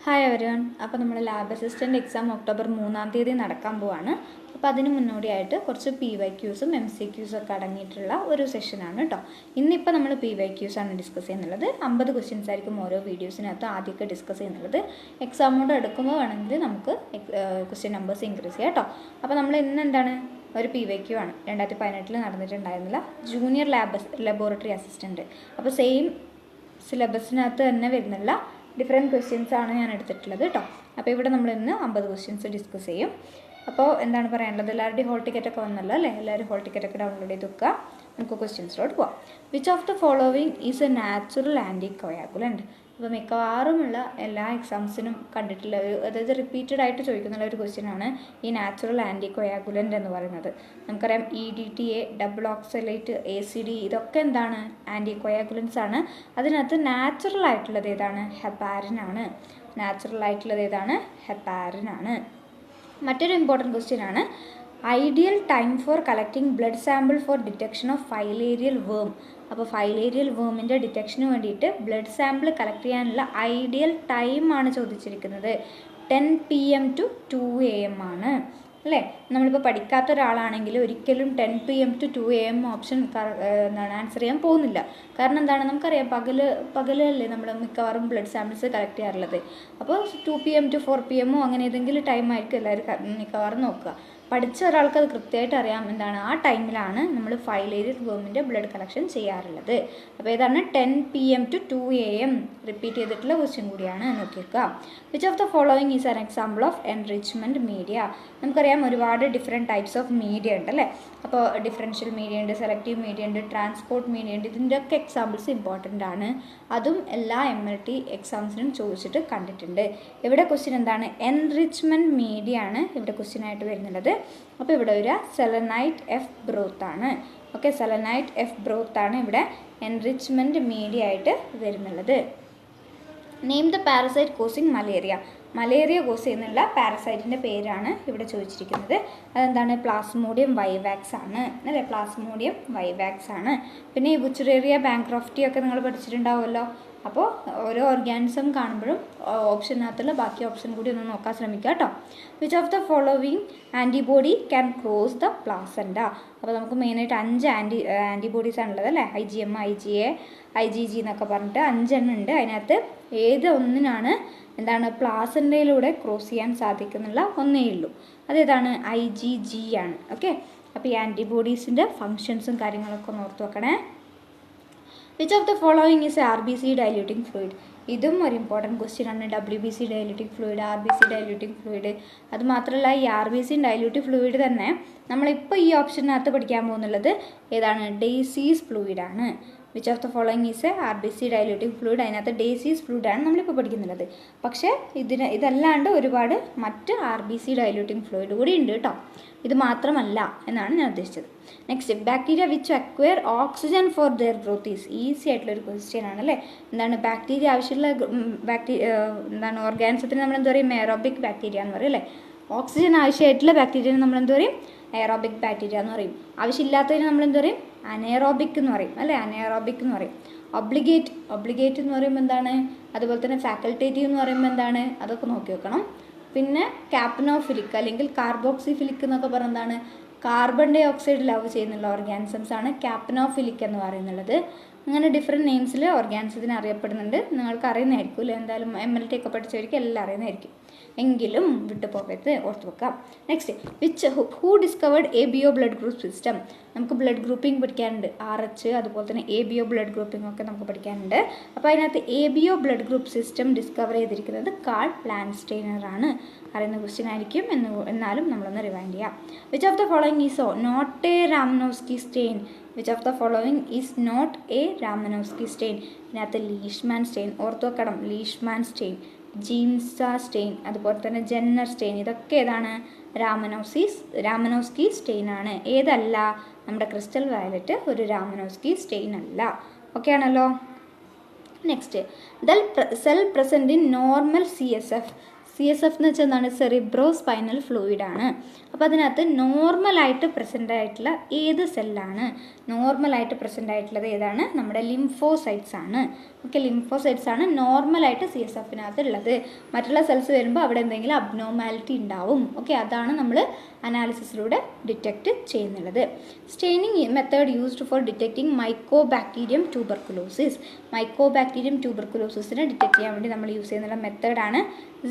Hi everyone. അപ്പോൾ നമ്മൾ lab assistant exam October 3-ാം തീയതി നടക്കാൻ പോവാണ്. അപ്പോൾ അതിന് മുന്നോടിയായിട്ട് കുറച്ച് PYQസും MCQസും ഒക്കെ അടങ്ങിയിട്ടുള്ള ഒരു സെഷനാണ് കേട്ടോ. ഇന്നിപ്പോൾ നമ്മൾ PYQs ആണ് ഡിസ്കസ് ചെയ്യുന്നുള്ളത്. 50 ക്വസ്റ്റ്യൻസ് ആയിരിക്കും ഓരോ വീഡിയോസിനകത്ത് ആദ്യമൊക്കെ ഡിസ്കസ് ചെയ്യുന്നുള്ളത്. എക്സാമോട് എടുക്കുമ്പോൾ വേണമെങ്കിൽ നമുക്ക് ക്വസ്റ്റ്യൻ നമ്പേഴ്സ് ഇൻക്രീസ് ചെയ്യാം കേട്ടോ. അപ്പോൾ നമ്മൾ ഇന്ന് എന്താണ് ഒരു PYQ ആണ്. 2018 നടന്നിട്ടുണ്ടായിരുന്നില്ല, ജൂനിയർ ലബോറട്ടറി അസിസ്റ്റൻറ്റ്. അപ്പോൾ സെയിം സിലബസിനകത്ത് തന്നെ വരുന്നില്ല ഡിഫറെൻറ്റ് ക്വസ്റ്റ്യൻസ് ആണ് ഞാൻ എടുത്തിട്ടുള്ളത് കേട്ടോ. അപ്പോൾ ഇവിടെ നമ്മൾ ഇന്ന് 50 ക്വസ്റ്റ്യൻസ് ഡിസ്കസ് ചെയ്യും. അപ്പോൾ എന്താണ് പറയാനുള്ളത്, എല്ലാവരുടെയും ഹോൾ ടിക്കറ്റൊക്കെ വന്നല്ലോ അല്ലേ? എല്ലാവരും ഹോൾ ടിക്കറ്റൊക്കെ ഡൗൺലോഡ് ചെയ്ത് വെക്കുക. നമുക്ക് ക്വസ്റ്റ്യൻസിലോട്ട് പോവാം. Which of the following is a natural anticoagulant? അപ്പോൾ മിക്കവാറുമുള്ള എല്ലാ എക്സാംസിനും കണ്ടിട്ടുള്ള അതായത് റിപ്പീറ്റഡ് ആയിട്ട് ചോദിക്കുന്ന ഒരു ക്വസ്റ്റ്യനാണ് ഈ നാച്ചുറൽ ആൻറ്റി കോയാഗുലൻ്റ് എന്ന് പറയുന്നത്. നമുക്കറിയാം EDTA, ഡബിൾ ഓക്സലേറ്റ്, ACD ഇതൊക്കെ എന്താണ് ആൻറ്റി കോയാഗുലൻസ് ആണ്. അതിനകത്ത് നാച്ചുറൽ ആയിട്ടുള്ളത് ഏതാണ്? ഹെപ്പാരിൻ ആണ്. നാച്ചുറൽ ആയിട്ടുള്ളത് ഏതാണ്? ഹെപ്പാരിൻ ആണ്. മറ്റൊരു ഇമ്പോർട്ടൻറ്റ് ക്വസ്റ്റ്യൻ ആണ്, ideal time for collecting blood sample for detection of filarial worm. അപ്പോൾ ഫൈലേരിയൽ വേമിൻ്റെ ഡിറ്റക്ഷന് വേണ്ടിയിട്ട് ബ്ലഡ് സാമ്പിൾ കളക്ട് ചെയ്യാനുള്ള ഐഡിയൽ ടൈമാണ് ചോദിച്ചിരിക്കുന്നത്. 10 PM to 2 AM ആണ് അല്ലേ? നമ്മളിപ്പോൾ പഠിക്കാത്ത ഒരാളാണെങ്കിൽ ഒരിക്കലും 10 PM to 2 AM ഓപ്ഷൻ എന്താണ് ആൻസർ ചെയ്യാൻ പോകുന്നില്ല. കാരണം എന്താണ്, നമുക്കറിയാം പകലല്ലേ നമ്മൾ മിക്കവാറും ബ്ലഡ് സാമ്പിൾസ് കളക്ട് ചെയ്യാറുള്ളത്. അപ്പോൾ 2 PM to 4 PM അങ്ങനെ ഏതെങ്കിലും ടൈം ആയിരിക്കും എല്ലാവരും മിക്കവാറും നോക്കുക. പഠിച്ച ഒരാൾക്ക് അത് കൃത്യമായിട്ട് അറിയാം എന്താണ് ആ ടൈമിലാണ് നമ്മൾ ഫൈലേരിയൽ വേമിൻ്റെ ബ്ലഡ് കളക്ഷൻ ചെയ്യാറുള്ളത്. അപ്പോൾ ഏതാണ് 10 PM to 2 AM റിപ്പീറ്റ് ചെയ്തിട്ടുള്ള ക്വസ്റ്റ്യൻ കൂടിയാണ്, നോക്കിയേക്കുക. Which of the following is an example of enrichment media? നമുക്കറിയാം ഒരുപാട് ഡിഫറെൻറ്റ് ടൈപ്സ് ഓഫ് മീഡിയ ഉണ്ട് അല്ലേ? അപ്പോൾ ഡിഫറൻഷ്യൽ മീഡിയ ഉണ്ട്, സെലക്റ്റീവ് മീഡിയ ഉണ്ട്, ട്രാൻസ്പോർട്ട് മീഡിയ ഉണ്ട്. ഇതിൻ്റെയൊക്കെ എക്സാമ്പിൾസ് ഇമ്പോർട്ടൻ്റ് ആണ്. അതും എല്ലാ MLT എക്സാംസിനും ചോദിച്ചിട്ട് കണ്ടിട്ടുണ്ട്. ഇവിടെ ക്വസ്റ്റ്യൻ എന്താണ്? എൻറിച്ച്മെൻറ്റ് മീഡിയ ആണ് ഇവിടെ ക്വസ്റ്റ്യൻ ആയിട്ട് വരുന്നുള്ളത്. അപ്പോൾ ഇവിടെ ഒരു സെലനൈറ്റ് എഫ് ബ്രോത്ത് ആണ്. ഓക്കെ, സെലനൈറ്റ് എഫ് ബ്രോത്ത് ആണ് ഇവിടെ എൻറിച്ച്മെൻറ്റ് മീഡിയ ആയിട്ട് വരുന്നുള്ളത്. Name the parasite causing malaria. Malaria cause ചെയ്യുന്നുള്ള പാരസൈറ്റിൻ്റെ പേരാണ് ഇവിടെ ചോദിച്ചിരിക്കുന്നത്. അതെന്താണ്? പ്ലാസ്മോഡിയം വൈവാക്സ് ആണ് അല്ലേ? പ്ലാസ്മോഡിയം വൈവാക്സ് ആണ്. പിന്നെ ഈ ബുച്ചറേറിയ ബാങ്ക്രോഫ്റ്റി ഒക്കെ നിങ്ങൾ പഠിച്ചിട്ടുണ്ടാവുമല്ലോ. അപ്പോൾ ഓരോ ഓർഗാനിസം കാണുമ്പോഴും ഓപ്ഷനകത്തുള്ള ബാക്കി ഓപ്ഷൻ കൂടി ഒന്ന് നോക്കാൻ ശ്രമിക്കുക കേട്ടോ. Which of the following antibody can cross the placenta? അപ്പോൾ നമുക്ക് മെയിനായിട്ട് 5 ആൻറ്റിബോഡീസ് ആണുള്ളത് അല്ലേ? IgM, IgA, IgG എന്നൊക്കെ പറഞ്ഞിട്ട് 5 എണ്ണം ഉണ്ട്. അതിനകത്ത് ഏത് ഒന്നിനാണ് എന്താണ് പ്ലാസൻഡയിലൂടെ ക്രോസ് ചെയ്യാൻ സാധിക്കുന്നുള്ള ഒന്നേ ഉള്ളൂ. അതേതാണ്? IgG ആണ്. ഓക്കെ, അപ്പോൾ ഈ ആൻറ്റിബോഡീസിൻ്റെ ഫങ്ഷൻസും കാര്യങ്ങളൊക്കെ ഒന്ന് ഓർത്ത് വെക്കണേ. Which of the following is RBC diluting fluid? ഇതും ഒരു ഇമ്പോർട്ടൻറ്റ് ക്വസ്റ്റ്യൻ ആണ്. WBC diluting fluid, RBC diluting fluid. അതുമാത്രമല്ല ഈ RBC ഡൈല്യൂട്ടിംഗ് ഫ്ലൂയിഡ് തന്നെ നമ്മളിപ്പോൾ ഈ ഓപ്ഷനകത്ത് പഠിക്കാൻ പോകുന്നുള്ളത് ഏതാണ്? ഡേസീസ് ഫ്ലൂയിഡ് ആണ്. Which of the following is RBC diluting fluid? അതിനകത്ത് ഡേസീസ് ഫ്ലൂയിഡ് ആണ് നമ്മളിപ്പോൾ പഠിക്കുന്നുള്ളത്. പക്ഷേ ഇതല്ലാണ്ട് ഒരുപാട് മറ്റ് RBC ഡൈല്യൂട്ടിംഗ് ഫ്ലൂയിഡ് കൂടി ഉണ്ട് കേട്ടോ. ഇത് മാത്രമല്ല എന്നാണ് ഞാൻ ഉദ്ദേശിച്ചത്. Next, bacteria which acquire oxygen for their growth is? Easy ആയിട്ടുള്ളൊരു ക്വസ്റ്റ്യൻ ആണല്ലേ? എന്താണ് ബാക്ടീരിയ ആവശ്യമുള്ള എന്താണ് ഓർഗാനിസത്തിന് നമ്മൾ എന്താ പറയും? എയറോബിക് ബാക്ടീരിയ എന്ന് പറയും അല്ലേ? ഓക്സിജൻ ആവശ്യമായിട്ടുള്ള ബാക്ടീരിയനെ നമ്മൾ എന്താ പറയും? എയറോബിക് ബാക്ടീരിയ എന്ന് പറയും. ആവശ്യമില്ലാത്തതിന് നമ്മൾ എന്താ പറയും? അനേറോബിക് എന്ന് പറയും അല്ലേ? അനേറോബിക് എന്ന് പറയും. ഒബ്ലിഗേറ്റ് എന്ന് പറയുമ്പോൾ എന്താണ്? അതുപോലെ തന്നെ ഫാക്കൽറ്റേറ്റീവ് എന്ന് പറയുമ്പോൾ എന്താണ്? അതൊക്കെ നോക്കി വെക്കണം. പിന്നെ ക്യാപ്നോഫിലിക് അല്ലെങ്കിൽ കാർബോക്സിഫിലിക് എന്നൊക്കെ പറയുന്നതാണ് കാർബൺ ഡൈ ഓക്സൈഡ് ലവ് ചെയ്യുന്നുള്ള ഓർഗാനിസംസ് ആണ് ക്യാപ്നോഫിലിക് എന്ന് പറയുന്നുള്ളത്. അങ്ങനെ ഡിഫറെൻറ്റ് നെയിംസിൽ ഓർഗാനിസത്തിന് അറിയപ്പെടുന്നുണ്ട്. നിങ്ങൾക്ക് അറിയുന്നതായിരിക്കും അല്ലേ? എന്തായാലും MLT ഒക്കെ പഠിച്ചവർക്ക് എല്ലാം അറിയുന്നതായിരിക്കും. എങ്കിലും വിട്ടു പോകരുത്, ഓർത്ത് വെക്കാം. Next, who discovered ABO blood group system? നമുക്ക് ബ്ലഡ് ഗ്രൂപ്പിംഗ് പഠിക്കാനുണ്ട്. RH അതുപോലെ തന്നെ ABO ബ്ലഡ് ഗ്രൂപ്പിംഗ് ഒക്കെ നമുക്ക് പഠിക്കാനുണ്ട്. അപ്പോൾ അതിനകത്ത് ABO blood group system discover ചെയ്തിരിക്കുന്നത് കാൾ ലാൻഡ്സ്റ്റൈനർ ആണ്. അറിയുന്ന ക്വസ്റ്റ്യൻ ആയിരിക്കും, എന്നാലും നമ്മളൊന്ന് റിവൈൻഡ് ചെയ്യാം. Which of the following is not a Romanowsky stain? Which of the following is not a Romanowsky stain? ഇതിനകത്ത് ലീഷ്മാൻ സ്റ്റെയിൻ ഓർത്ത് വെക്കണം. ലീഷ്മാൻ സ്റ്റെയിൻ, ജീൻസ സ്റ്റെയിൻ, അതുപോലെ തന്നെ ജെന്നർ സ്റ്റെയിൻ, ഇതൊക്കെ ഏതാണ്? രാമനോസ്കി സ്റ്റെയിൻ ആണ്. ഏതല്ല? നമ്മുടെ ക്രിസ്റ്റൽ വയലറ്റ് ഒരു രാമനോസ്കി സ്റ്റെയിൻ അല്ല. ഓക്കെ ആണല്ലോ? Next, cell present in normal CSF. CSF എന്ന് വെച്ചാൽ എന്താണ്? സെറിബ്രോ സ്പൈനൽ ഫ്ലൂയിഡ് ആണ്. അപ്പോൾ അതിനകത്ത് നോർമലായിട്ട് പ്രസൻ്റ് ആയിട്ടുള്ള ഏത് സെല്ലാണ്? നോർമലായിട്ട് പ്രസൻ്റ് ആയിട്ടുള്ളത് ഏതാണ്? നമ്മുടെ ലിംഫോസൈറ്റ്സ് ആണ്. ഓക്കെ, ലിംഫോസൈറ്റ്സ് ആണ് നോർമലായിട്ട് CSFനകത്ത് ഉള്ളത്. മറ്റുള്ള സെൽസ് വരുമ്പോൾ അവിടെ എന്തെങ്കിലും അബ്നോർമാലിറ്റി ഉണ്ടാവും. ഓക്കെ, അതാണ് നമ്മൾ അനാലിസിസിലൂടെ ഡിറ്റക്റ്റ് ചെയ്യുന്നുള്ളത്. Staining method used for detecting mycobacterium tuberculosis. Mycobacterium ട്യൂബർക്കുലോസിസിനെ ഡിറ്റക്ട് ചെയ്യാൻ വേണ്ടി നമ്മൾ യൂസ് ചെയ്യുന്ന മെത്തേഡാണ്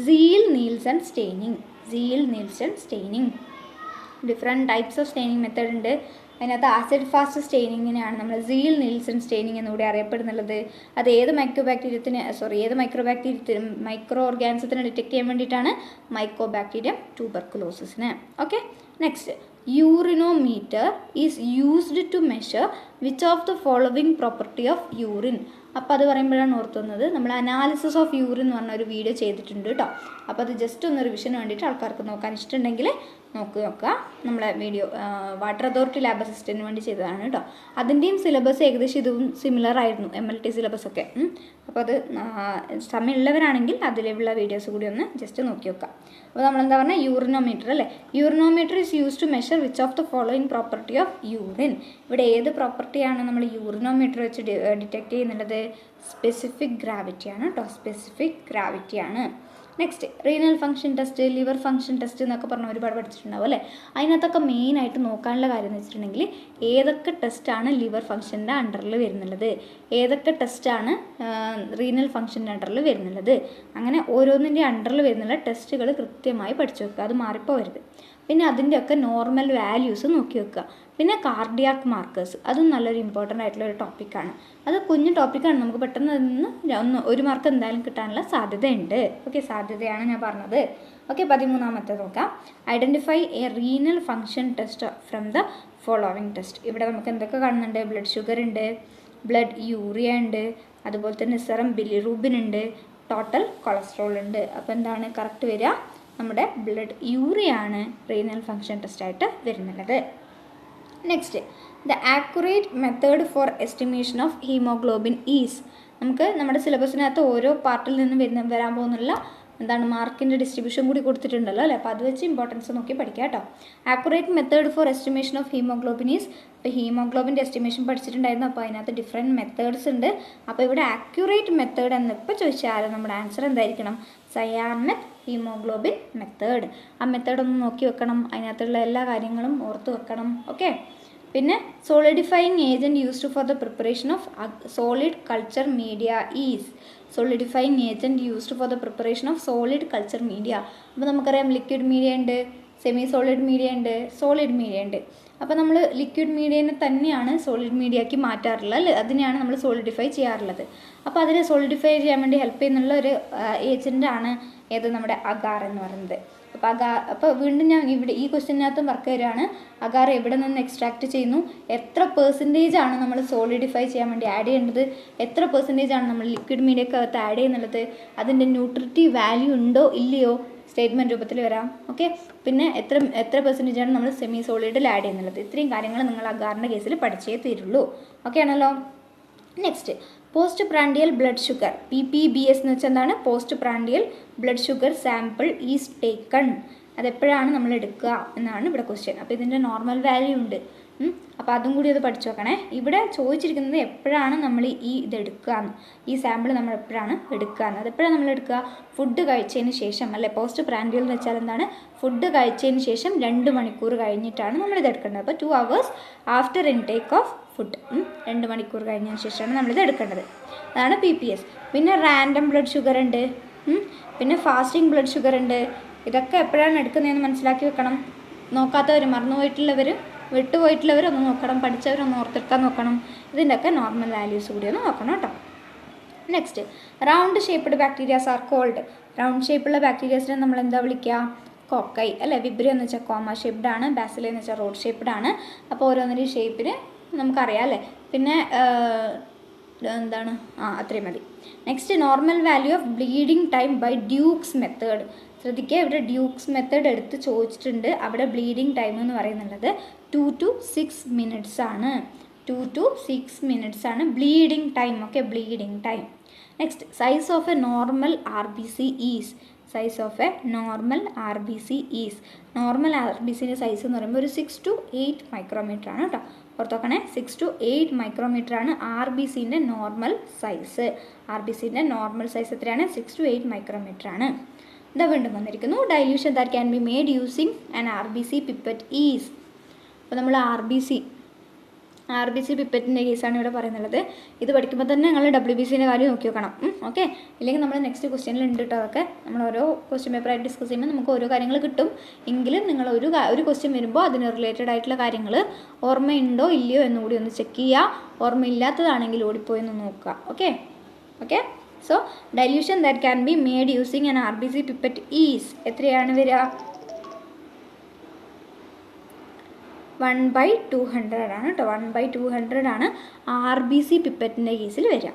Ziehl Neelsen staining. Ziehl Neelsen staining. Different types of staining method ഉണ്ട്. അതിനകത്ത് ആസിഡ് ഫാസ്റ്റ് സ്റ്റെയിനിങ്ങിനെയാണ് നമ്മൾ സീൽ-നീൽസൺ സ്റ്റെയിനിങ് എന്നുകൂടി അറിയപ്പെടുന്നുള്ളത്. അത് ഏത് മൈക്രോ ഓർഗാനിസത്തിനെ ഡിറ്റക്ട് ചെയ്യാൻ വേണ്ടിയിട്ടാണ്? മൈക്കോബാക്ടീരിയം ട്യൂബർക്കുലോസിസിന്. Okay, next, urinometer is used to measure which of the following property of urine. അപ്പോൾ അത് പറയുമ്പോഴാണ് ഓർത്തുന്നത് നമ്മൾ അനാലിസിസ് ഓഫ് യൂറിൻ എന്ന് പറഞ്ഞ ഒരു വീഡിയോ ചെയ്തിട്ടുണ്ട് കേട്ടോ. അപ്പോൾ അത് ജസ്റ്റ് ഒന്ന് റിവിഷന് വേണ്ടിയിട്ട് ആൾക്കാർക്ക് നോക്കാൻ ഇഷ്ടമുണ്ടെങ്കിൽ നോക്കുക. നമ്മളെ വീഡിയോ വാട്ടർ അതോറിറ്റി ലാബ് അസിസ്റ്റൻറ്റിന് വേണ്ടി ചെയ്തതാണ് കേട്ടോ. അതിൻ്റെയും സിലബസ് ഏകദേശം ഇതും സിമിലർ ആയിരുന്നു, MLT സിലബസൊക്കെ. അപ്പോൾ അത് സമയമുള്ളവരാണെങ്കിൽ അതിലുള്ള വീഡിയോസ് കൂടി ഒന്ന് ജസ്റ്റ് നോക്കി വെക്കാം. അപ്പോൾ നമ്മളെന്താ പറഞ്ഞാൽ? യൂറിനോമീറ്റർ അല്ലേ. Urinometer is use to measure which of the following property of urine. ഇവിടെ ഏത് പ്രോപ്പർട്ടിയാണ് നമ്മൾ യൂറിനോമീറ്റർ വെച്ച് ഡിറ്റക്ട് ചെയ്യുന്നുള്ളത്? സ്പെസിഫിക് ഗ്രാവിറ്റിയാണ് കേട്ടോ. സ്പെസിഫിക് ഗ്രാവിറ്റിയാണ്. Next, renal function test, liver function test എന്നൊക്കെ പറഞ്ഞാൽ ഒരുപാട് പഠിച്ചിട്ടുണ്ടാവും അല്ലേ. അതിനകത്തൊക്കെ മെയിനായിട്ട് നോക്കാനുള്ള കാര്യം എന്ന് വെച്ചിട്ടുണ്ടെങ്കിൽ ഏതൊക്കെ ടെസ്റ്റാണ് ലിവർ ഫംഗ്ഷൻ്റെ അണ്ടറിൽ വരുന്നുള്ളത്, ഏതൊക്കെ ടെസ്റ്റാണ് റീനൽ ഫംഗ്ഷൻ്റെ അണ്ടറിൽ വരുന്നുള്ളത്. അങ്ങനെ ഓരോന്നിൻ്റെ അണ്ടറിൽ വരുന്നുള്ള ടെസ്റ്റുകൾ കൃത്യമായി പഠിച്ചു വെക്കുക, അത് മാറിപ്പോവരുത്. പിന്നെ അതിൻ്റെയൊക്കെ നോർമൽ വാല്യൂസ് നോക്കി വെക്കുക. പിന്നെ കാർഡിയാക് മാർക്കേഴ്സ്, അതും നല്ലൊരു ഇമ്പോർട്ടൻ്റ് ആയിട്ടുള്ള ഒരു ടോപ്പിക്കാണ്. അത് കുഞ്ഞു ടോപ്പിക്കാണ്, നമുക്ക് പെട്ടെന്ന് നിന്ന് 1 മാർക്ക് എന്തായാലും കിട്ടാനുള്ള സാധ്യതയുണ്ട്. ഓക്കെ, സാധ്യതയാണ് ഞാൻ പറഞ്ഞത്. ഓക്കെ, 13ാമത്തെ നോക്കാം. Identify a renal function test from the following test. ഇവിടെ നമുക്ക് എന്തൊക്കെ കാണുന്നുണ്ട്? ബ്ലഡ് ഷുഗർ ഉണ്ട്, ബ്ലഡ് യൂറിയ ഉണ്ട്, അതുപോലെ തന്നെ സെറം ബിലിറൂബിൻ ഉണ്ട്, ടോട്ടൽ കൊളസ്ട്രോൾ ഉണ്ട്. അപ്പോൾ എന്താണ് കറക്റ്റ് വരിക? നമ്മുടെ ബ്ലഡ് യൂറിയ ആണ് റീനൽ ഫംഗ്ഷൻ ടെസ്റ്റായിട്ട് വരുന്നുള്ളത്. Next, the accurate method for estimation of haemoglobin is. നമുക്ക് നമ്മുടെ സിലബസിനകത്ത് ഓരോ പാർട്ടിൽ നിന്ന് വരാൻ പോകുന്നുള്ള മാർക്കിൻ്റെ ഡിസ്ട്രിബ്യൂഷൻ കൂടി കൊടുത്തിട്ടുണ്ടല്ലോ അല്ലേ. അപ്പോൾ അത് വെച്ച് ഇമ്പോർട്ടൻസ് നോക്കി പഠിക്കുക കേട്ടോ. Accurate method for estimation of haemoglobin is. ഇപ്പോൾ ഹീമോഗ്ലോബിൻ്റെ എസ്റ്റിമേഷൻ പഠിച്ചിട്ടുണ്ടായിരുന്നു. അപ്പോൾ അതിനകത്ത് ഡിഫറെൻറ്റ് മെത്തേഡ്സ് ഉണ്ട്. അപ്പോൾ ഇവിടെ ആക്യുറേറ്റ് മെത്തേഡ് എന്നിപ്പോൾ ചോദിച്ചാൽ നമ്മുടെ ആൻസർ എന്തായിരിക്കണം? സയാനറ്റ് ഹീമോഗ്ലോബിൻ മെത്തേഡ്. ആ മെത്തേഡ് ഒന്ന് നോക്കി വെക്കണം, അതിനകത്തുള്ള എല്ലാ കാര്യങ്ങളും ഓർത്ത് വെക്കണം. ഓക്കെ, പിന്നെ solidifying agent used for the preparation of solid culture media is. Solidifying agent used for the preparation of solid culture media. അപ്പോൾ നമുക്കറിയാം ലിക്വിഡ് മീഡിയ ഉണ്ട്, സെമി സോളിഡ് മീഡിയ ഉണ്ട്, സോളിഡ് മീഡിയ ഉണ്ട്. അപ്പോൾ നമ്മൾ ലിക്വിഡ് മീഡിയനെ തന്നെയാണ് സോളിഡ് മീഡിയയ്ക്ക് മാറ്റാറുള്ളത്, അതിനെയാണ് നമ്മൾ സോളിഡിഫൈ ചെയ്യാറുള്ളത്. അപ്പോൾ അതിനെ സോളിഡിഫൈ ചെയ്യാൻ വേണ്ടി ഹെൽപ്പ് ചെയ്യുന്നുള്ള ഒരു ഏജൻറ്റാണ് ഏത്? നമ്മുടെ അഗാർ എന്ന് പറയുന്നത്. അപ്പോൾ വീണ്ടും ഞാൻ ഇവിടെ ഈ ക്വസ്റ്റ്യനകത്തും വർക്ക് വരികയാണ്. അഗാർ എവിടെ നിന്ന് എക്സ്ട്രാക്ട് ചെയ്യുന്നു, എത്ര % നമ്മൾ സോളിഡിഫൈ ചെയ്യാൻ വേണ്ടി ആഡ് ചെയ്യേണ്ടത്, എത്ര % നമ്മൾ ലിക്വിഡ് മീഡിയക്കകത്ത് ആഡ് ചെയ്യുന്നുള്ളത്, അതിൻ്റെ ന്യൂട്രിറ്റീവ് വാല്യൂ ഉണ്ടോ ഇല്ലയോ സ്റ്റേറ്റ്മെൻറ്റ് രൂപത്തിൽ വരാം. ഓക്കെ, പിന്നെ എത്ര % നമ്മൾ സെമി സോളിഡിൽ ആഡ് ചെയ്യുന്നുള്ളത്. ഇത്രയും കാര്യങ്ങൾ നിങ്ങൾ അഗാറിൻ്റെ കേസിൽ പഠിച്ചേ തീരുള്ളൂ. ഓക്കെ ആണല്ലോ. Next, post prandial blood sugar, PPBS എന്ന് വെച്ചാൽ എന്താണ്? Post prandial blood sugar sample is taken. അതെപ്പോഴാണ് നമ്മൾ എടുക്കുക എന്നാണ് ഇവിടെ ക്വസ്റ്റ്യൻ. അപ്പോൾ ഇതിൻ്റെ നോർമൽ വാല്യൂ ഉണ്ട്. അപ്പോൾ അതും കൂടി അത് പഠിച്ചു നോക്കണേ. ഇവിടെ ചോദിച്ചിരിക്കുന്നത് എപ്പോഴാണ് നമ്മൾ ഇതെടുക്കുകയെന്ന്, ഈ സാമ്പിൾ നമ്മൾ എപ്പോഴാണ് എടുക്കുകയെന്ന്. അതെപ്പോഴാണ് നമ്മൾ എടുക്കുക? ഫുഡ് കഴിച്ചതിന് ശേഷം അല്ലേ. പോസ്റ്റ് പ്രാൻഡിയൽ എന്ന് വെച്ചാൽ എന്താണ്? ഫുഡ് കഴിച്ചതിന് ശേഷം 2 മണിക്കൂർ കഴിഞ്ഞിട്ടാണ് നമ്മളിത് എടുക്കേണ്ടത്. അപ്പോൾ 2 hours after intake of food. 2 മണിക്കൂർ കഴിഞ്ഞതിന് ശേഷമാണ് നമ്മളിത് എടുക്കേണ്ടത്. അതാണ് PPS. പിന്നെ റാൻഡം ബ്ലഡ് ഷുഗർ ഉണ്ട്, പിന്നെ ഫാസ്റ്റിംഗ് ബ്ലഡ് ഷുഗർ ഉണ്ട്. ഇതൊക്കെ എപ്പോഴാണ് എടുക്കുന്നതെന്ന് മനസ്സിലാക്കി വെക്കണം. നോക്കാത്തവർ, മറന്നുപോയിട്ടുള്ളവർ, വിട്ടുപോയിട്ടുള്ളവർ ഒന്ന് നോക്കണം, പഠിച്ചവരൊന്ന് ഓർത്തെടുക്കാൻ നോക്കണം. ഇതിൻ്റെയൊക്കെ നോർമൽ വാല്യൂസ് കൂടി ഒന്ന് നോക്കണം കേട്ടോ. Next, round shaped bacterias are called. Round ഷേപ്പുള്ള ബാക്ടീരിയാസിനെ നമ്മൾ എന്താ വിളിക്കുക? കൊക്കൈ അല്ലേ. വിബ്രിയോ എന്ന് വെച്ചാൽ കോമ ഷേപ്പ്ഡ് ആണ്, ബാസിലി എന്ന് വെച്ചാൽ റോഡ് ഷേപ്പ്ഡ് ആണ്. അപ്പോൾ ഓരോന്നിൻ്റെയും ഷേപ്പിന് നമുക്കറിയാം അല്ലേ. പിന്നെ അത്രയും മതി. Next, normal value of bleeding time by Duke's method. ശ്രദ്ധിക്കുക, ഇവിടെ ഡ്യൂക്സ് മെത്തേഡ് എടുത്ത് ചോദിച്ചിട്ടുണ്ട്. അവിടെ ബ്ലീഡിങ് ടൈം എന്ന് പറയുന്നുള്ളത് 2 to 6 minutes ആണ്. 2 to 6 minutes ആണ് bleeding time. Okay, bleeding time. Next, size of a normal RBC is. Size of a normal RBC is. Normal RBCൻ്റെ size എന്ന് പറയുമ്പോൾ ഒരു 6 to 8 മൈക്രോമീറ്റർ ആണ് കേട്ടോ. ഓർത്തോക്കണേ, 6 to 8 മൈക്രോമീറ്റർ ആണ് RBCൻ്റെ നോർമൽ സൈസ്. RBCൻ്റെ നോർമൽ സൈസ് എത്രയാണ്? 6 to 8 മൈക്രോമീറ്റർ ആണ്. ഇതാ വീണ്ടും വന്നിരിക്കുന്നു. Dilution that can be made using an RBC pipette is. അപ്പോൾ നമ്മൾ RBC പിപ്പറ്റിൻ്റെ കേസാണ് ഇവിടെ പറയുന്നത്. ഇത് പഠിക്കുമ്പോൾ തന്നെ നിങ്ങൾ WBCൻ്റെ കാര്യം നോക്കി വെക്കണം. ഓക്കെ, ഇല്ലെങ്കിൽ നമ്മൾ നെക്സ്റ്റ് ക്വസ്റ്റ്യനിൽ ഉണ്ട് കേട്ടോ. അതൊക്കെ നമ്മൾ ഓരോ ക്വസ്റ്റ്യൻ പേപ്പറായിട്ട് ഡിസ്കസ് ചെയ്യുമ്പോൾ നമുക്ക് ഓരോ കാര്യങ്ങൾ കിട്ടും. എങ്കിലും നിങ്ങൾ ഒരു ക്വസ്റ്റ്യൻ വരുമ്പോൾ അതിന് റിലേറ്റഡ് ആയിട്ടുള്ള കാര്യങ്ങൾ ഓർമ്മയുണ്ടോ ഇല്ലയോ എന്നുകൂടി ഒന്ന് ചെക്ക് ചെയ്യുക. ഓർമ്മയില്ലാത്തതാണെങ്കിൽ ഓടിപ്പോയി ഒന്ന് നോക്കുക. Okay. So dilution that can be made using an RBC pipette is എത്രയാണ് വരിക? 1/200 ആണ് കേട്ടോ. 1/200 ആണ് RBC പിപ്പറ്റിൻ്റെ കേസിൽ വരിക.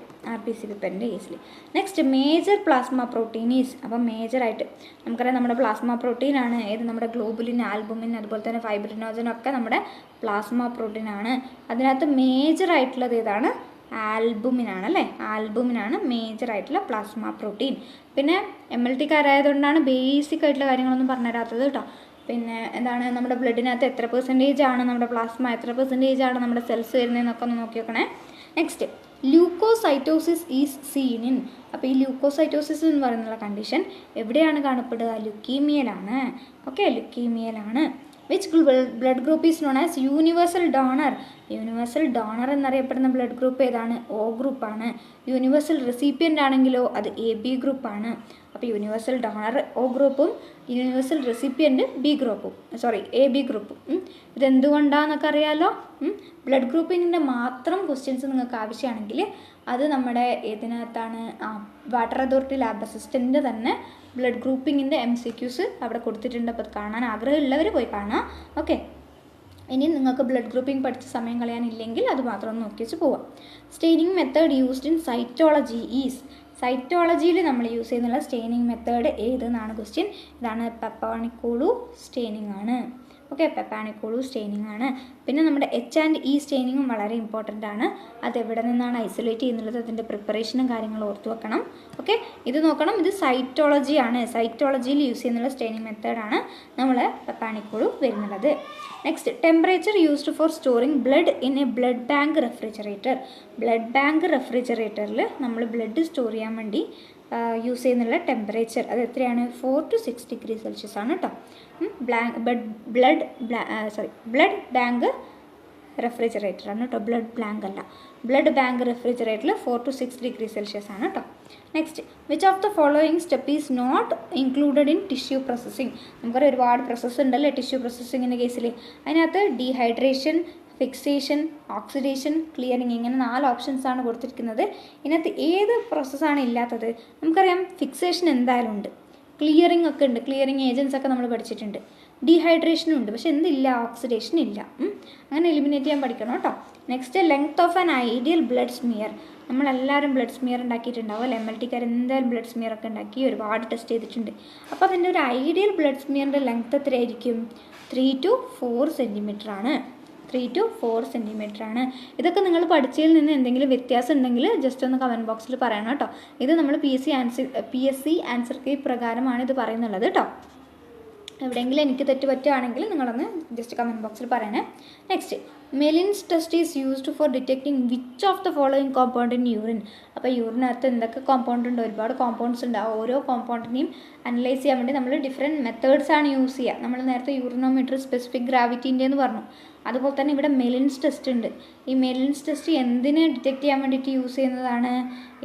Next major plasma protein is. അപ്പം മേജറായിട്ട് നമുക്കറിയാം നമ്മുടെ പ്ലാസ്മ പ്രോട്ടീനാണ് ഏത്? നമ്മുടെ ഗ്ലോബുലിൻ, ആൽബുമിൻ, അതുപോലെ തന്നെ ഫൈബ്രിനോജനൊക്കെ നമ്മുടെ പ്ലാസ്മ പ്രോട്ടീനാണ്. അതിനകത്ത് മേജറായിട്ടുള്ളത് ഏതാണ്? ആൽബുമിനാണ് അല്ലേ? ആൽബുമിനാണ് മേജറായിട്ടുള്ള പ്ലാസ്മ പ്രോട്ടീൻ. പിന്നെ MLT-കാരായതുകൊണ്ടാണ് ബേസിക് ആയിട്ടുള്ള കാര്യങ്ങളൊന്നും പറഞ്ഞുതരാത്തത് കേട്ടോ. പിന്നെ എന്താണ്, നമ്മുടെ ബ്ലഡിനകത്ത് എത്ര % ആണ് നമ്മുടെ പ്ലാസ്മ, എത്ര % ആണ് നമ്മുടെ സെൽസ് വരുന്നതെന്നൊക്കെ ഒന്ന് നോക്കി വെക്കണേ. Next leucocytosis is seen in. അപ്പോൾ ഈ ല്യൂക്കോസൈറ്റോസിസ് എന്ന് പറയുന്ന കണ്ടീഷൻ എവിടെയാണ് കാണപ്പെടുക? ലുക്കീമിയയിലാണ്. ഓക്കെ, ലുക്കീമിയയിലാണ്. Which blood group is known as universal donor. Universal donor എന്നറിയപ്പെടുന്ന ബ്ലഡ് ഗ്രൂപ്പ് ഏതാണ്? O ഗ്രൂപ്പാണ്. യൂണിവേഴ്സൽ റെസിപ്പിയൻ്റ് ആണെങ്കിലോ അത് AB ഗ്രൂപ്പാണ്. അപ്പോൾ യൂണിവേഴ്സൽ ഡോണർ O ഗ്രൂപ്പും യൂണിവേഴ്സൽ റെസിപ്പിയൻ്റ് AB ഗ്രൂപ്പും. ഇതെന്തുകൊണ്ടാണെന്നൊക്കെ അറിയാലോ. ബ്ലഡ് ഗ്രൂപ്പിങ്ങിൻ്റെ മാത്രം ക്വസ്റ്റ്യൻസ് നിങ്ങൾക്ക് ആവശ്യമാണെങ്കിൽ അത് നമ്മുടെ ഏതിനകത്താണ്? വാട്ടർ അതോറിറ്റി ലാബ് അസിസ്റ്റൻറ്റിൻ്റെ തന്നെ ബ്ലഡ് ഗ്രൂപ്പിങ്ങിൻ്റെ MCQs അവിടെ കൊടുത്തിട്ടുണ്ട്. അപ്പോൾ അത് കാണാൻ ആഗ്രഹമുള്ളവർ പോയി കാണാം. ഓക്കെ, ഇനി നിങ്ങൾക്ക് ബ്ലഡ് ഗ്രൂപ്പിംഗ് പഠിച്ച സമയം കളയാനില്ലെങ്കിൽ അത് മാത്രം ഒന്ന് നോക്കി വെച്ച് പോവാം. Staining method used in cytology is. സൈറ്റോളജിയിൽ നമ്മൾ യൂസ് ചെയ്യുന്നുള്ള സ്റ്റെയിനിങ് മെത്തേഡ് ഏതെന്നാണ് ക്വസ്റ്റ്യൻ. ഇതാണ് പെപ്പാനിക്കോളു സ്റ്റെയിനിങ് ആണ്. ഓക്കെ, പെപ്പാനിക്കോളു സ്റ്റെയിനിങ് ആണ്. പിന്നെ നമ്മുടെ H&E സ്റ്റെയിനിങ്ങും വളരെ ഇമ്പോർട്ടൻ്റ് ആണ്. അതെവിടെ നിന്നാണ് ഐസൊലേറ്റ് ചെയ്യുന്നുള്ളത്, അതിൻ്റെ പ്രിപ്പറേഷനും കാര്യങ്ങളും ഓർത്ത് വെക്കണം. ഓക്കെ, ഇത് നോക്കണം. ഇത് സൈറ്റോളജി ആണ്. സൈറ്റോളജിയിൽ യൂസ് ചെയ്യുന്നുള്ള സ്റ്റെയിനിങ് മെത്തേഡാണ് നമ്മൾ പെപ്പാനിക്കോളു വരുന്നത്. Next temperature used for storing blood in a blood bank refrigerator. Blood bank റെഫ്രിജറേറ്ററിൽ നമ്മൾ ബ്ലഡ് സ്റ്റോർ ചെയ്യാൻ വേണ്ടി യൂസ് ചെയ്യുന്നുള്ള ടെമ്പറേച്ചർ അത് എത്രയാണ്? 4 to 6 degrees Celsius ആണ് കേട്ടോ. ബ്ലഡ് ബാങ്ക് റെഫ്രിജറേറ്റർ ആണ് കേട്ടോ. ബ്ലഡ് ബാങ്ക് റെഫ്രിജറേറ്ററിൽ 4 to 6 degrees Celsius ആണ് കേട്ടോ. Next which of the following step is not included in tissue processing. നമുക്കറിയാം ഒരുപാട് പ്രോസസ്സ് ഉണ്ടല്ലേ ടിഷ്യൂ പ്രോസസ്സിങ്ങിൻ്റെ കേസിൽ. അതിനകത്ത് ഡീഹൈഡ്രേഷൻ, ഫിക്സേഷൻ, ഓക്സിഡേഷൻ, ക്ലിയറിങ്, ഇങ്ങനെ 4 ഓപ്ഷൻസാണ് കൊടുത്തിരിക്കുന്നത്. ഇതിനകത്ത് ഏത് പ്രോസസ്സാണ് ഇല്ലാത്തത്? നമുക്കറിയാം ഫിക്സേഷൻ എന്തായാലും ഉണ്ട്, ക്ലിയറിങ് ഒക്കെ ഉണ്ട്, ക്ലിയറിങ് ഏജൻസ് ഒക്കെ നമ്മൾ പഠിച്ചിട്ടുണ്ട്. ഡീഹൈഡ്രേഷനും ഉണ്ട്, പക്ഷെ എന്തില്ല? ഓക്സിഡേഷൻ ഇല്ല. അങ്ങനെ എലിമിനേറ്റ് ചെയ്യാൻ പഠിക്കണം കേട്ടോ. Next length of an ideal blood smear. നമ്മളെല്ലാവരും ബ്ലഡ് സ്മിയർ ഉണ്ടാക്കിയിട്ടുണ്ടാവും അല്ലേ? MLT-കാർ എന്തായാലും ബ്ലഡ് സ്മിയർ ഒക്കെ ഉണ്ടാക്കി ഒരുപാട് ടെസ്റ്റ് ചെയ്തിട്ടുണ്ട്. അപ്പോൾ അതിൻ്റെ ഒരു ഐഡിയൽ ബ്ലഡ് സ്മിയറിൻ്റെ ലെങ്ത് എത്രയായിരിക്കും? 3 to 4 centimeter ആണ്. 3 to 4 centimeter ആണ്. ഇതൊക്കെ നിങ്ങൾ പഠിച്ചതിൽ നിന്ന് എന്തെങ്കിലും വ്യത്യാസം ഉണ്ടെങ്കിൽ ജസ്റ്റ് ഒന്ന് കമൻറ്റ് ബോക്സിൽ പറയണം കേട്ടോ. ഇത് നമ്മൾ PSC ആൻസർ കീ പ്രകാരമാണ് ഇത് പറയുന്നുള്ളത് കേട്ടോ. എവിടെയെങ്കിലും എനിക്ക് തെറ്റ് പറ്റുകയാണെങ്കിൽ നിങ്ങളൊന്ന് ജസ്റ്റ് കമൻറ്റ് ബോക്സിൽ പറയണേ. Next Millon's test is used for detecting which of the following compound in urine. അപ്പോൾ യൂറിനകത്ത് എന്തൊക്കെ കോമ്പൗണ്ട് ഉണ്ട്? ഒരുപാട് കോമ്പൗണ്ട്സ് ഉണ്ട്. ഓരോ കോമ്പൗണ്ടിനെയും അനലൈസ് ചെയ്യാൻ വേണ്ടി നമ്മൾ ഡിഫറെൻറ്റ് മെത്തേഡ്സാണ് യൂസ് ചെയ്യുക. നമ്മൾ നേരത്തെ യൂറിനോമീറ്റർ, സ്പെസിഫിക് ഗ്രാവിറ്റീൻ്റെ എന്ന് പറഞ്ഞു. അതുപോലെ തന്നെ ഇവിടെ മെലിൻസ് ടെസ്റ്റ് ഉണ്ട്. ഈ മെലിൻസ് ടെസ്റ്റ് എന്തിനെ ഡിറ്റക്ട് ചെയ്യാൻ വേണ്ടിയിട്ട് യൂസ് ചെയ്യുന്നതാണ്?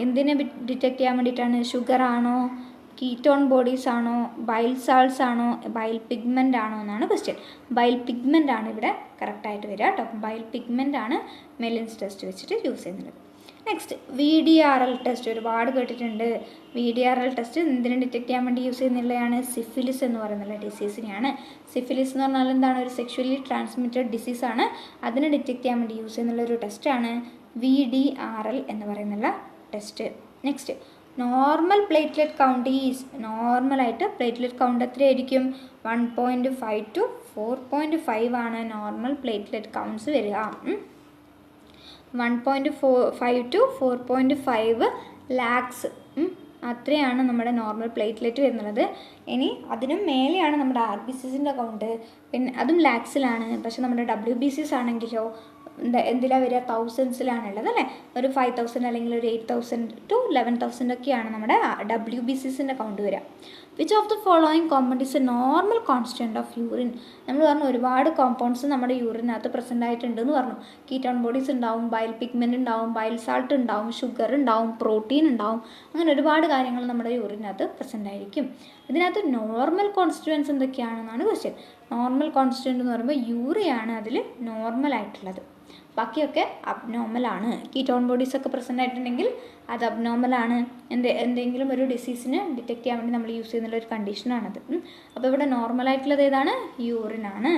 എന്തിനെ ഡിറ്റക്ട് ചെയ്യാൻ വേണ്ടിയിട്ടാണ്? ഷുഗർ ആണോ, കീറ്റോൺ ബോഡീസ് ആണോ, ബൈൽ സാൾട്ട്സ് ആണോ, ബൈൽ പിഗ്മെൻ്റ് ആണോ എന്നാണ് ക്വസ്റ്റ്യൻ. ബൈൽ പിഗ്മെൻ്റ് ആണ് ഇവിടെ കറക്റ്റായിട്ട് വരിക കേട്ടോ. ബൈൽ പിഗ്മെൻ്റ് ആണ് മെലിൻസ് ടെസ്റ്റ് വെച്ചിട്ട് യൂസ് ചെയ്യുന്നത്. നെക്സ്റ്റ് VDRL ടെസ്റ്റ് ഒരുപാട് കേട്ടിട്ടുണ്ട്. VDRL ടെസ്റ്റ് എന്തിനെ ഡിറ്റക്ട് ചെയ്യാൻ വേണ്ടി യൂസ് ചെയ്യുന്നുള്ളതാണ്? സിഫിലിസ് എന്ന് പറയുന്നുള്ള ഡിസീസിനെയാണ്. സിഫിലിസ് എന്ന് പറഞ്ഞാൽ എന്താണ്? ഒരു സെക്ഷുവലി ട്രാൻസ്മിറ്റഡ് ഡിസീസാണ്. അതിനെ ഡിറ്റക്ട് ചെയ്യാൻ വേണ്ടി യൂസ് ചെയ്യുന്നുള്ളൊരു ടെസ്റ്റാണ് VDRL എന്ന് പറയുന്നുള്ള test. Next normal platelet count is. നോർമലായിട്ട് പ്ലേറ്റ്ലെറ്റ് കൗണ്ട് എത്രയായിരിക്കും? 1.5 to 4.5 ആണ് നോർമൽ പ്ലേറ്റ്ലെറ്റ് കൗണ്ട്സ് വരിക. 1.5 to 4.5 lakhs അത്രയാണ് നമ്മുടെ നോർമൽ പ്ലേറ്റ്ലെറ്റ് വരുന്നത്. ഇനി അതിനും മേലെയാണ് നമ്മുടെ RBCസിൻ്റെ കൗണ്ട്. പിന്നെ അതും ലാക്സിലാണ്. പക്ഷെ നമ്മുടെ WBCs ആണെങ്കിലോ എന്തിലാണ് വരിക? തൗസൻഡ്സിലാണുള്ളത് അല്ലേ. ഒരു 5000 അല്ലെങ്കിൽ ഒരു 8000 to 11,000 ഒക്കെയാണ് നമ്മുടെ WBCസിൻ്റെ കൗണ്ട് വരിക. Which of the following compound is a normal constant of urine? നമ്മൾ പറഞ്ഞു ഒരുപാട് കോമ്പൗണ്ട്സ് നമ്മുടെ യൂറിനകത്ത് പ്രസൻ്റ് ആയിട്ടുണ്ടെന്ന് പറഞ്ഞു. കീറ്റോൺ ബോഡീസ് ഉണ്ടാവും, ബൈൽ പിഗ്മെൻ്റ് ഉണ്ടാവും, ബൈൽ സാൾട്ട് ഉണ്ടാവും, ഷുഗർ ഉണ്ടാവും, പ്രോട്ടീൻ ഉണ്ടാവും, അങ്ങനെ ഒരുപാട് കാര്യങ്ങൾ നമ്മുടെ യൂറിനകത്ത് പ്രസൻ്റ് ആയിരിക്കും. ഇതിനകത്ത് നോർമൽ കോൺസ്റ്റിറ്റ്യുവൻസ് എന്തൊക്കെയാണെന്നാണ് ക്വസ്റ്റ്യൻ. നോർമൽ കോൺസ്റ്റിറ്റ്യുവൻ്റ് എന്ന് പറയുമ്പോൾ യൂറിയാണ് അതിൽ നോർമൽ ആയിട്ടുള്ളത്. ബാക്കിയൊക്കെ അബ്നോർമലാണ്. കീറ്റോൺ ബോഡീസ് ഒക്കെ പ്രസൻ്റ് ആയിട്ടുണ്ടെങ്കിൽ അത് അബ്നോർമലാണ്. എന്തെങ്കിലും ഒരു ഡിസീസിന് ഡിറ്റക്ട് ചെയ്യാൻ വേണ്ടി നമ്മൾ യൂസ് ചെയ്യുന്ന ഒരു കണ്ടീഷനാണത്. അപ്പോൾ ഇവിടെ നോർമലായിട്ടുള്ളത് ഏതാണ്? യൂറിനാണ്.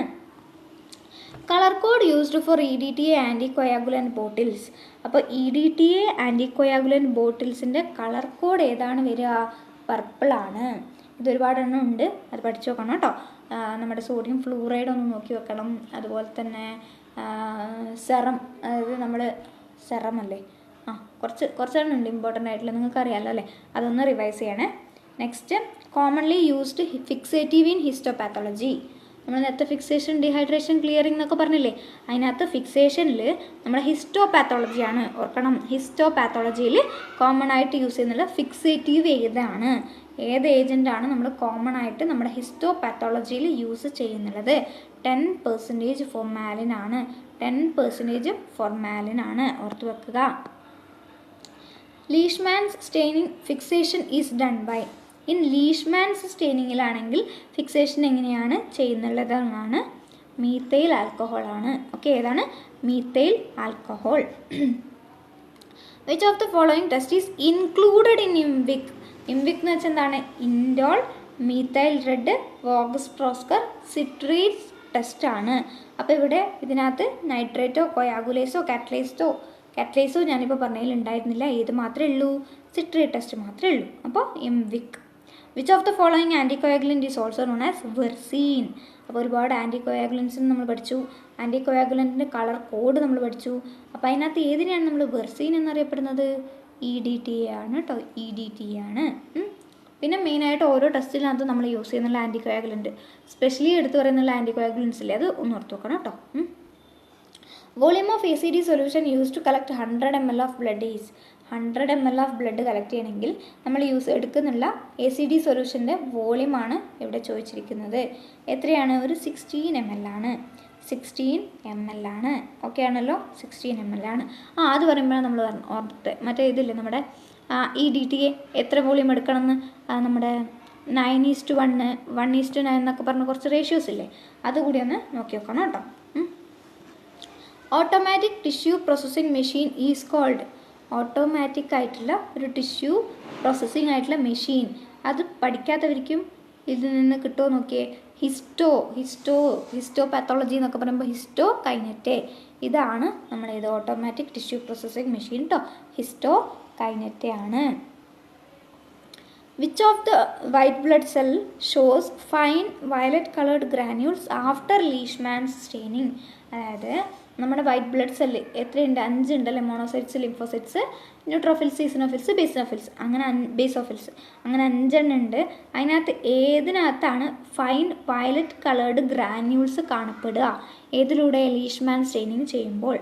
Colour code used for EDTA anticoagulant bottles. അപ്പോൾ EDTA ആൻറ്റികോയാഗുലൻറ്റ് ബോട്ടിൽസിൻ്റെ കളർ കോഡ് ഏതാണ് വരിക? പർപ്പിളാണ്. ഇതൊരുപാടെണ്ണം ഉണ്ട്, അത് പഠിച്ചു വെക്കണം കേട്ടോ. നമ്മുടെ സോഡിയം ഫ്ലൂറൈഡ് ഒന്ന് നോക്കി വെക്കണം. അതുപോലെ തന്നെ സെറം, അതായത് നമ്മൾ സെറം അല്ലേ, കുറച്ചെണ്ണം ഉണ്ട് ഇമ്പോർട്ടൻ്റ് ആയിട്ടുള്ള, നിങ്ങൾക്ക് അറിയാമല്ലോ അല്ലേ, അതൊന്ന് റിവൈസ് ചെയ്യണേ. Next, commonly used fixative in histopathology. നമ്മൾ നേരത്തെ ഫിക്സേഷൻ, ഡീഹൈഡ്രേഷൻ, ക്ലിയറിംഗ് എന്നൊക്കെ പറഞ്ഞില്ലേ, അതിനകത്ത് ഫിക്സേഷനിൽ നമ്മുടെ ഹിസ്റ്റോപാത്തോളജിയാണ്. ഓർക്കണം, ഹിസ്റ്റോപാത്തോളജിയിൽ കോമൺ ആയിട്ട് യൂസ് ചെയ്യുന്നുള്ള ഫിക്സേറ്റീവ് ഏതാണ്, ഏത് ഏജൻ്റാണ് നമ്മൾ കോമൺ ആയിട്ട് നമ്മുടെ ഹിസ്റ്റോപാത്തോളജിയിൽ യൂസ് ചെയ്യുന്നുള്ളത്? 10% ഫോർമാലിൻ ആണ്. 10% ഫോർമാലിൻ ആണ്, ഓർത്ത് വെക്കുക. Leishman's staining fixation is done by. In Leishman's സ്റ്റെയിനിങ്ങിലാണെങ്കിൽ ഫിക്സേഷൻ എങ്ങനെയാണ് ചെയ്യുന്നുള്ളതെന്നാണ്? മീത്തൈൽ ആൽക്കഹോളാണ്. ഓക്കെ, ഏതാണ്? Methyl alcohol. Which of the following test is included in IMViC? IMViC എന്ന് വെച്ചാൽ എന്താണ്? Indole, methyl red, Voges Proskauer, citrates ടെസ്റ്റാണ്. അപ്പോൾ ഇവിടെ ഇതിനകത്ത് നൈട്രേറ്റോ, കൊയാഗുലേസോ, കാറ്റലൈസോ ഞാനിപ്പോൾ പറഞ്ഞതിൽ ഉണ്ടായിരുന്നില്ല. ഏത് മാത്രമേ ഉള്ളൂ? സിട്രേറ്റ് ടെസ്റ്റ് മാത്രമേ ഉള്ളൂ. അപ്പോൾ IMViC. Which of the following anticoagulant is also known as versene? അപ്പോൾ ഒരുപാട് ആൻറ്റികോയാഗുലൻസ് നമ്മൾ പഠിച്ചു. ആൻറ്റികോയാഗുലൻറ്റിൻ്റെ കളർ കോഡ് നമ്മൾ പഠിച്ചു. അപ്പോൾ അതിനകത്ത് ഏതിനെയാണ് നമ്മൾ വെർസീൻ എന്നറിയപ്പെടുന്നത്? EDTA ആണ് കേട്ടോ, EDTA ആണ്. പിന്നെ മെയിനായിട്ട് ഓരോ ടെസ്റ്റിനകത്ത് നമ്മൾ യൂസ് ചെയ്യുന്നുള്ള ആൻറ്റികോയാഗുലൻറ്റ്, സ്പെഷ്യലി എടുത്ത് പറയുന്നുള്ള ആൻറ്റികോയാഗുലൻസ് ഇല്ലേ, അത് ഒന്ന് ഓർത്ത് വെക്കണം കേട്ടോ. Volume of ACD solution use to collect 100 ml of blood is? 100 ml of blood collect ചെയ്യണമെങ്കിൽ നമ്മൾ എടുക്കുന്നുള്ള ACD സൊല്യൂഷൻ്റെ വോളിയമാണ് ഇവിടെ ചോദിച്ചിരിക്കുന്നത്. എത്രയാണ്? ഒരു 16 ml ആണ്. 16 ml ആണ്. ഓക്കെ ആണല്ലോ, 16 ml ആണ്. അത് പറയുമ്പോഴാണ് നമ്മൾ ഓർത്ത് മറ്റേ ഇതില്ലേ നമ്മുടെ EDTA എത്ര വോളിയം എടുക്കണമെന്ന്, നമ്മുടെ 9:1, 1:9 എന്നൊക്കെ പറഞ്ഞ് കുറച്ച് റേഷ്യോസ് ഇല്ലേ, അതുകൂടി ഒന്ന് നോക്കി വെക്കണം കേട്ടോ. Automatic tissue processing machine is called? Automatic ആയിട്ടുള്ള ഒരു ടിഷ്യൂ പ്രോസസ്സിംഗ് ആയിട്ടുള്ള മെഷീൻ, അത് പഠിക്കാത്തവർക്കും ഇതിൽ നിന്ന് കിട്ടുമോ നോക്കിയേ. ഹിസ്റ്റോ പാത്തോളജി എന്നൊക്കെ പറയുമ്പോൾ ഹിസ്റ്റോ കൈനറ്റെ, ഇതാണ് നമ്മുടെ ഇത് ഓട്ടോമാറ്റിക് ടിഷ്യൂ പ്രോസസ്സിംഗ് മെഷീൻ കേട്ടോ. ഹിസ്റ്റോ കൈനറ്റെ ആണ്. Which of the white blood cell shows fine violet coloured granules after Leishman's staining? അതായത് നമ്മുടെ വൈറ്റ് ബ്ലഡ് സെല്ല് എത്രയുണ്ട്? 5 ഉണ്ടല്ലേ. Monocytes, lymphocytes, neutrophils, eosinophils, basinophils, basophils, അങ്ങനെ 5 എണ്ണം ഉണ്ട്. അതിനകത്ത് ഏതിനകത്താണ് ഫൈൻ വയലറ്റ് കളേർഡ് ഗ്രാന്യൂൾസ് കാണപ്പെടുക? ഏതിലൂടെ? ലീഷ്മാൻ സ്റ്റെയിനിങ് ചെയ്യുമ്പോൾ.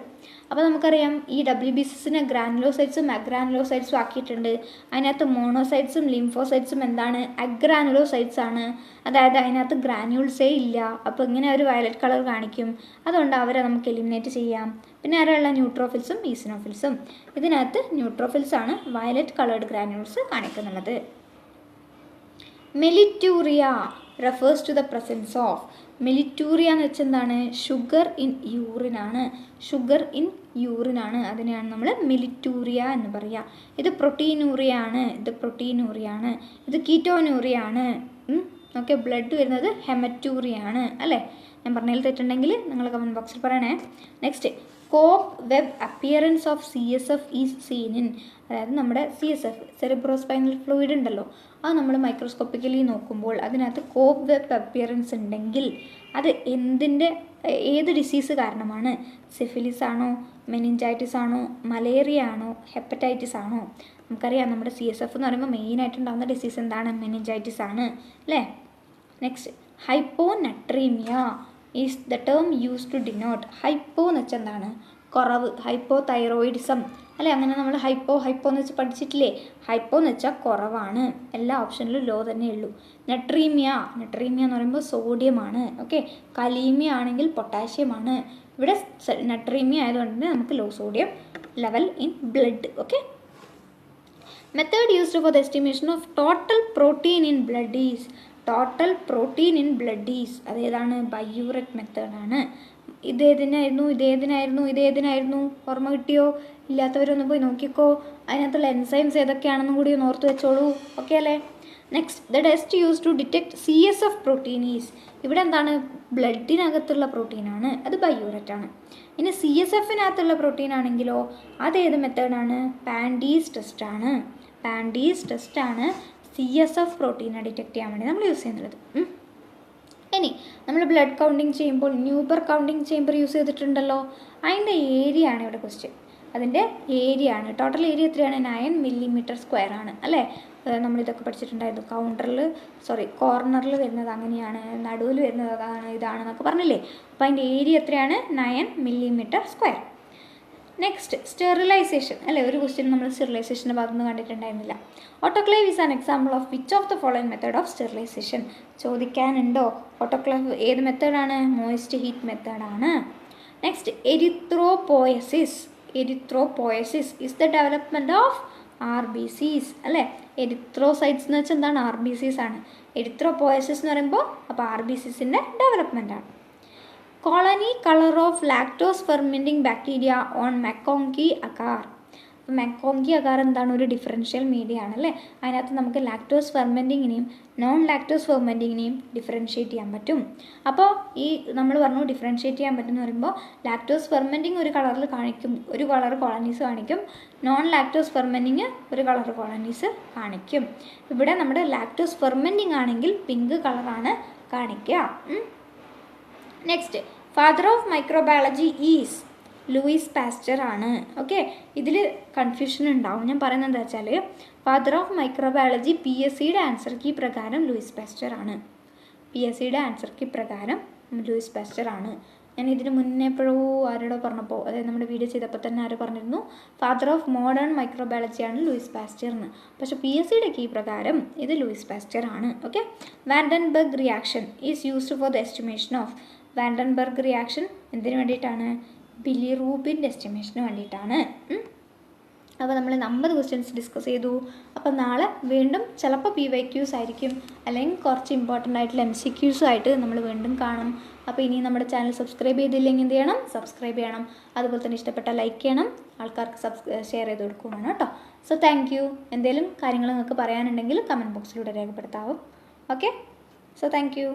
അപ്പോൾ നമുക്കറിയാം ഈ WBCസിനെ ഗ്രാനുലോസൈറ്റ്സും അഗ്രാനുലോസൈറ്റ്സും ആക്കിയിട്ടുണ്ട്. അതിനകത്ത് മോണോസൈറ്റ്സും ലിംഫോസൈറ്റ്സും എന്താണ്? അഗ്രാനുലോസൈറ്റ്സ് ആണ്. അതായത് അതിനകത്ത് ഗ്രാന്യൂൾസേ ഇല്ല. അപ്പോൾ ഇങ്ങനെ ഒരു വയലറ്റ് കളർ കാണിക്കും. അതുകൊണ്ട് അവരെ നമുക്ക് എലിമിനേറ്റ് ചെയ്യാം. പിന്നെ ആരെയുള്ള? ന്യൂട്രോഫിൽസും ഈസിനോഫിൽസും. ഇതിനകത്ത് ന്യൂട്രോഫിൽസാണ് വയലറ്റ് കളേർഡ് ഗ്രാന്യൂൾസ് കാണിക്കുന്നുള്ളത്. Mellituria refers to the presence of. Mellituria എന്ന് വെച്ചാൽ എന്താണ്? ഷുഗർ ഇൻ യൂറിനാണ്. ഷുഗർ ഇൻ യൂറിനാണ്, അതിനെയാണ് നമ്മൾ മെലിറ്റൂറിയ എന്ന് പറയുക. ഇത് പ്രോട്ടീനൂറിയ ആണ്. ഇത് കീറ്റോനൂറിയ ആണ്. ഓക്കെ, ബ്ലഡ് വരുന്നത് ഹെമറ്റൂറിയ ആണ് അല്ലേ. ഞാൻ പറഞ്ഞതിൽ തെറ്റുണ്ടെങ്കിൽ നിങ്ങൾ കമൻറ്റ് ബോക്സിൽ പറയണേ. Next, cobweb appearance of CSF is seen in. അതായത് നമ്മുടെ CSF സെറിബ്രോസ്പൈനൽ ഫ്ലൂയിഡ് ഉണ്ടല്ലോ, അത് നമ്മൾ മൈക്രോസ്കോപ്പിക്കലി നോക്കുമ്പോൾ അതിനകത്ത് കോപ്പ് വെബ് അപ്പിയറൻസ് ഉണ്ടെങ്കിൽ അത് ഏത് ഡിസീസ് കാരണമാണ്? സിഫിലിസ് ആണോ, മെനിഞ്ചൈറ്റിസ് ആണോ, മലേറിയ ആണോ, ഹെപ്പറ്റൈറ്റിസ് ആണോ? നമുക്കറിയാം നമ്മുടെ CSF എന്ന് പറയുമ്പോൾ മെയിനായിട്ടുണ്ടാകുന്ന ഡിസീസ് എന്താണ്? മെനിഞ്ചൈറ്റിസ് ആണ് അല്ലേ. Next, hyponatremia is the term use to denote. Hypo എന്ന് വെച്ചാൽ എന്താണ്? കുറവ്. ഹൈപ്പോ തൈറോയിഡിസം അല്ലേ, അങ്ങനെ നമ്മൾ ഹൈപ്പോ എന്ന് വെച്ച് പഠിച്ചിട്ടില്ലേ? ഹൈപ്പോ എന്ന് വെച്ചാൽ കുറവാണ്. എല്ലാ ഓപ്ഷനിലും ലോ തന്നെ ഉള്ളൂ. നട്രീമിയ എന്ന് പറയുമ്പോൾ സോഡിയമാണ്. ഓക്കെ, കലീമിയ ആണെങ്കിൽ പൊട്ടാഷ്യമാണ്. ഇവിടെ നട്രീമിയ ആയതുകൊണ്ട് നമുക്ക് low sodium level in blood. Okay, method used for the estimation of total protein in blood is. Total protein in blood is അതേതാണ്? ബൈയൂററ്റ് മെത്തേഡാണ്. ഇതേതിനായിരുന്നു? ഓർമ്മ കിട്ടിയോ? ഇല്ലാത്തവരൊന്ന് പോയി നോക്കിക്കോ. അതിനകത്തുള്ള എൻസൈംസ് ഏതൊക്കെയാണെന്നും കൂടി ഒന്ന് ഓർത്ത് വെച്ചോളൂ. ഓക്കെ അല്ലേ. Next, the test use to detect CSF protein is. ഇവിടെ എന്താണ്? ബ്ലഡിനകത്തുള്ള പ്രോട്ടീനാണ്, അത് ബൈയൂററ്റ് ആണ്. ഇനി CSFനകത്തുള്ള പ്രോട്ടീൻ ആണെങ്കിലോ അതേത് മെത്തേഡാണ്? പാൻഡീസ് ടെസ്റ്റാണ്. പാൻഡീസ് ടെസ്റ്റാണ് CSF പ്രോട്ടീനെ ഡിറ്റക്ട് ചെയ്യാൻ വേണ്ടി നമ്മൾ യൂസ് ചെയ്യുന്നത്. ഇനി നമ്മൾ ബ്ലഡ് കൗണ്ടിങ് ചെയ്യുമ്പോൾ ന്യൂബർ കൗണ്ടിങ് ചേമ്പർ യൂസ് ചെയ്തിട്ടുണ്ടല്ലോ. അതിൻ്റെ ഏരിയ ആണ് ഇവിടെ ക്വസ്റ്റ്യൻ. അതിൻ്റെ ഏരിയ ആണ്. ടോട്ടൽ ഏരിയ എത്രയാണ്? 9 mm² ആണ് അല്ലേ. നമ്മളിതൊക്കെ പഠിച്ചിട്ടുണ്ടായിരുന്നു. കോർണറിൽ വരുന്നത് അങ്ങനെയാണ്, നടുവിൽ വരുന്നത് ഇതാണെന്നൊക്കെ പറഞ്ഞില്ലേ. അപ്പോൾ അതിൻ്റെ ഏരിയ എത്രയാണ്? 9 mm². നെക്സ്റ്റ്, സ്റ്റെറിലൈസേഷൻ അല്ലേ. ഒരു ക്വസ്റ്റ്യൻ നമ്മൾ സ്റ്റെറിലൈസേഷൻ്റെ ഭാഗത്തുനിന്ന് കണ്ടിട്ടുണ്ടായിരുന്നില്ല. Autoclave is an example of which of the following method of sterilization. ചോദിക്കാനുണ്ടോ? ഓട്ടോക്ലേവ് ഏത് മെത്തേഡാണ്? മോയിസ്റ്റ് ഹീറ്റ് മെത്തേഡാണ്. Next, erythropoiesis is the development of RBCs അല്ലേ. എരിത്രോസൈറ്റ്സ് എന്ന് വെച്ചാൽ എന്താണ്? RBCs ആണ്. എരിത്രോപോയസിസ് എന്ന് പറയുമ്പോൾ അപ്പോൾ RBCസിൻ്റെ ഡെവലപ്മെൻ്റ് ആണ്. Colony colour of lactose fermenting bacteria on MacConkey agar. അപ്പോൾ മെക്കോങ്കി അഗാർ എന്താണ്? ഒരു ഡിഫറൻഷ്യൽ മീഡിയ ആണല്ലേ. അതിനകത്ത് നമുക്ക് ലാക്ടോസ് ഫെർമെൻറ്റിങ്ങിനെയും നോൺ ലാക്ടോസ് ഫെർമെൻറ്റിങ്ങിനെയും ഡിഫറൻഷ്യേറ്റ് ചെയ്യാൻ പറ്റും. അപ്പോൾ ഈ നമ്മൾ പറഞ്ഞു ഡിഫറൻഷ്യേറ്റ് ചെയ്യാൻ പറ്റും എന്ന് പറയുമ്പോൾ ലാക്ടോസ് ഫെർമെൻറ്റിങ് ഒരു കളറിൽ കാണിക്കും, ഒരു കളർ കോളനീസ് കാണിക്കും. നോൺ ലാക്ടോസ് ഫെർമെൻറ്റിങ് ഒരു കളർ കോളനീസ് കാണിക്കും. ഇവിടെ നമ്മുടെ ലാക്ടോസ് ഫെർമെൻറ്റിങ് ആണെങ്കിൽ പിങ്ക് കളറാണ് കാണിക്കുക. Next, father of microbiology is Louis Pasteur ആണ്. ഓക്കെ, ഇതിൽ കൺഫ്യൂഷൻ ഉണ്ടാവും. ഞാൻ പറയുന്നത് എന്താ വെച്ചാൽ ഫാദർ ഓഫ് മൈക്രോബയോളജി PSCയുടെ ആൻസർ കീ പ്രകാരം ലൂയിസ് പാസ്റ്റർ ആണ്. PSCയുടെ ആൻസർ കീ പ്രകാരം ലൂയിസ് പാസ്റ്റർ ആണ്. ഞാൻ ഇതിന് മുന്നേ എപ്പോഴോ ആരോടോ പറഞ്ഞപ്പോൾ, അതായത് നമ്മുടെ വീഡിയോ ചെയ്തപ്പോൾ തന്നെ ആരോ പറഞ്ഞിരുന്നു ഫാദർ ഓഫ് മോഡേൺ മൈക്രോബയോളജിയാണ് ലൂയിസ് പാസ്റ്റർ എന്ന്. പക്ഷേ PSCയുടെ കീ പ്രകാരം ഇത് ലൂയിസ് പാസ്റ്റർ ആണ്. Okay, van den Bergh reaction is used for the estimation of. Van den Bergh reaction എന്തിനു വേണ്ടിയിട്ടാണ്? ബിലിറൂബിൻ്റെ എസ്റ്റിമേഷന് വേണ്ടിയിട്ടാണ്. അപ്പോൾ നമ്മൾ 50 ക്വസ്റ്റ്യൻസ് ഡിസ്കസ് ചെയ്തു. അപ്പോൾ നാളെ വീണ്ടും ചിലപ്പോൾ PYQs ആയിരിക്കും, അല്ലെങ്കിൽ കുറച്ച് ഇമ്പോർട്ടൻ്റ് ആയിട്ടുള്ള MCQs ആയിട്ട് നമ്മൾ വീണ്ടും കാണും. അപ്പോൾ ഇനി നമ്മുടെ ചാനൽ സബ്സ്ക്രൈബ് ചെയ്തില്ലെങ്കിൽ എന്ത് ചെയ്യണം? സബ്സ്ക്രൈബ് ചെയ്യണം. അതുപോലെ തന്നെ ഇഷ്ടപ്പെട്ടാൽ ലൈക്ക് ചെയ്യണം, ആൾക്കാർക്ക് ഷെയർ ചെയ്ത് കൊടുക്കും വേണം കേട്ടോ. So thank you. എന്തെങ്കിലും കാര്യങ്ങൾ നിങ്ങൾക്ക് പറയാനുണ്ടെങ്കിൽ കമൻറ്റ് ബോക്സിലൂടെ രേഖപ്പെടുത്താവും. Okay, so thank U.